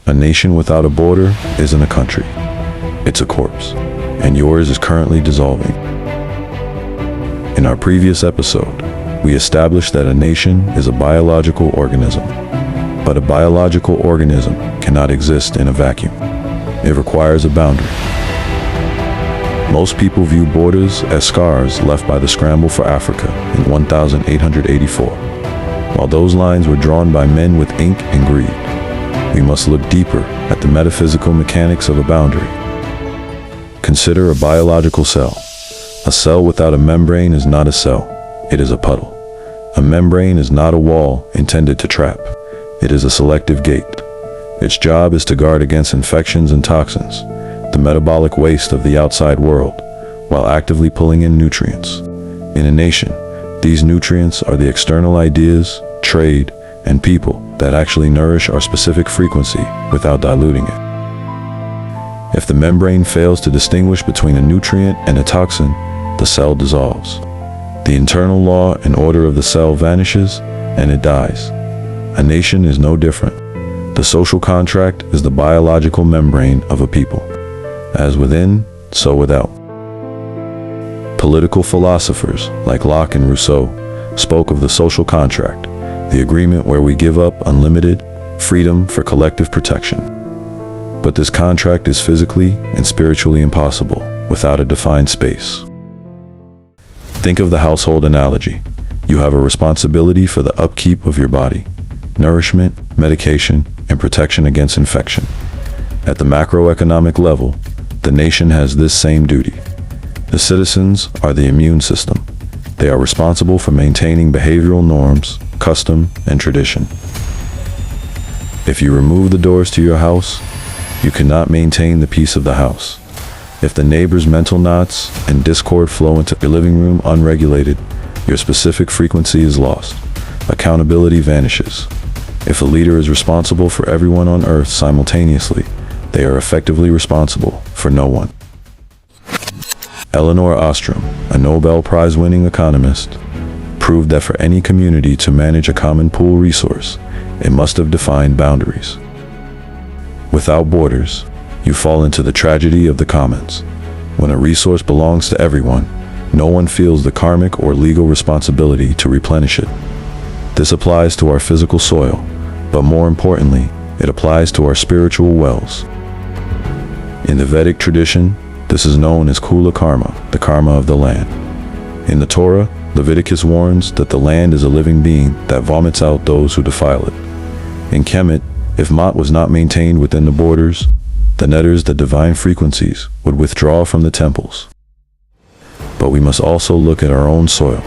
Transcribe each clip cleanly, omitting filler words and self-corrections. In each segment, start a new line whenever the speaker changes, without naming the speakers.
A nation without a border isn't a country. It's a corpse, and yours is currently dissolving. In our previous episode, we established that a nation is a biological organism, but a biological organism cannot exist in a vacuum. It requires a boundary. Most people view borders as scars left by the scramble for Africa in 1884. While those lines were drawn by men with ink and greed, we must look deeper at the metaphysical mechanics of a boundary. Consider a biological cell. A cell without a membrane is not a cell, it is a puddle. A membrane is not a wall intended to trap, it is a selective gate. Its job is to guard against infections and toxins, the metabolic waste of the outside world, while actively pulling in nutrients. In a nation, these nutrients are the external ideas, trade, and people that actually nourish our specific frequency without diluting it. If the membrane fails to distinguish between a nutrient and a toxin, the cell dissolves. The internal law and order of the cell vanishes, and it dies. A nation is no different. The social contract is the biological membrane of a people. As within, so without. Political philosophers like Locke and Rousseau spoke of the social contract, the agreement where we give up unlimited freedom for collective protection. But this contract is physically and spiritually impossible without a defined space. Think of the household analogy. You have a responsibility for the upkeep of your body, nourishment, medication, and protection against infection. At the macroeconomic level, the nation has this same duty. The citizens are the immune system. They are responsible for maintaining behavioral norms, custom, and tradition. If you remove the doors to your house, you cannot maintain the peace of the house. If the neighbors' mental knots and discord flow into your living room unregulated, your specific frequency is lost. Accountability vanishes. If a leader is responsible for everyone on Earth simultaneously, they are effectively responsible for no one. Elinor Ostrom, a Nobel Prize-winning economist, proved that for any community to manage a common pool resource, it must have defined boundaries. Without borders, you fall into the tragedy of the commons. When a resource belongs to everyone, no one feels the karmic or legal responsibility to replenish it. This applies to our physical soil, but more importantly, it applies to our spiritual wells. In the Vedic tradition, this is known as Kula karma, the karma of the land. In the Torah, Leviticus warns that the land is a living being that vomits out those who defile it. In Kemet, if Ma'at was not maintained within the borders, the netters, the divine frequencies, would withdraw from the temples. But we must also look at our own soil.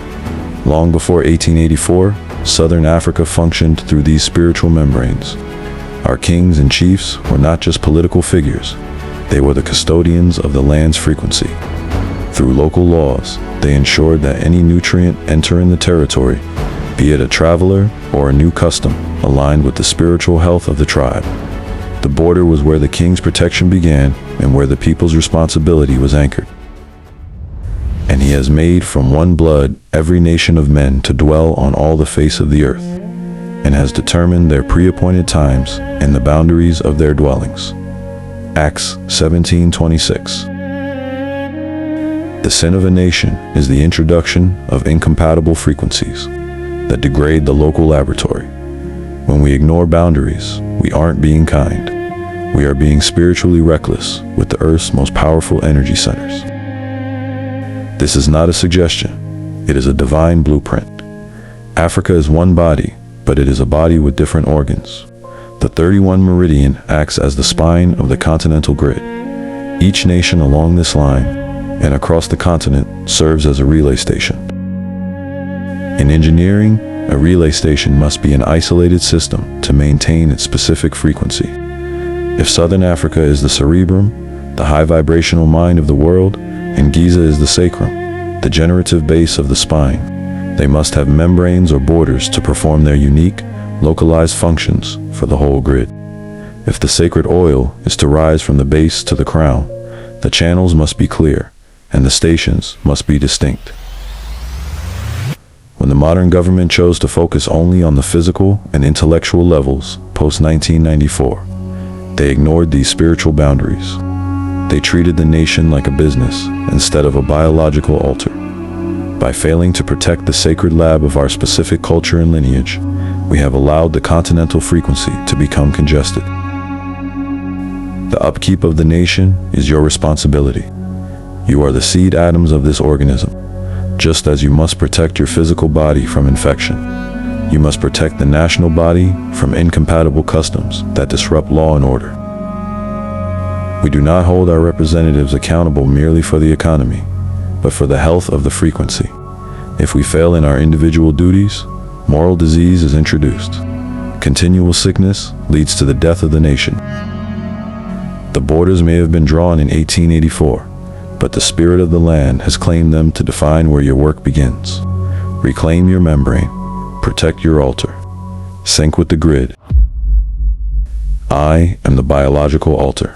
Long before 1884, Southern Africa functioned through these spiritual membranes. Our kings and chiefs were not just political figures, they were the custodians of the land's frequency. Through local laws, they ensured that any nutrient entering the territory, be it a traveler or a new custom, aligned with the spiritual health of the tribe. The border was where the king's protection began and where the people's responsibility was anchored. And he has made from one blood every nation of men to dwell on all the face of the earth, and has determined their pre-appointed times and the boundaries of their dwellings. Acts 17:26. The sin of a nation is the introduction of incompatible frequencies that degrade the local laboratory. When we ignore boundaries, we aren't being kind. We are being spiritually reckless with the Earth's most powerful energy centers. This is not a suggestion, it is a divine blueprint. Africa is one body, but it is a body with different organs. The 31 Meridian acts as the spine of the Continental Grid. Each nation along this line and across the continent serves as a relay station. In engineering, a relay station must be an isolated system to maintain its specific frequency. If Southern Africa is the cerebrum, the high vibrational mind of the world, and Giza is the sacrum, the generative base of the spine, they must have membranes or borders to perform their unique, localized functions for the whole grid. If the sacred oil is to rise from the base to the crown, the channels must be clear, and the stations must be distinct. When the modern government chose to focus only on the physical and intellectual levels post-1994, They ignored these spiritual boundaries. They treated the nation like a business instead of a biological altar. By failing to protect the sacred lab of our specific culture and lineage, we have allowed the continental frequency to become congested. The upkeep of the nation is your responsibility. You are the seed atoms of this organism. Just as you must protect your physical body from infection, you must protect the national body from incompatible customs that disrupt law and order. We do not hold our representatives accountable merely for the economy, but for the health of the frequency. If we fail in our individual duties, moral disease is introduced. Continual sickness leads to the death of the nation. The borders may have been drawn in 1884, but the spirit of the land has claimed them to define where your work begins. Reclaim your membrane. Protect your altar. Sync with the grid. I am the biological altar.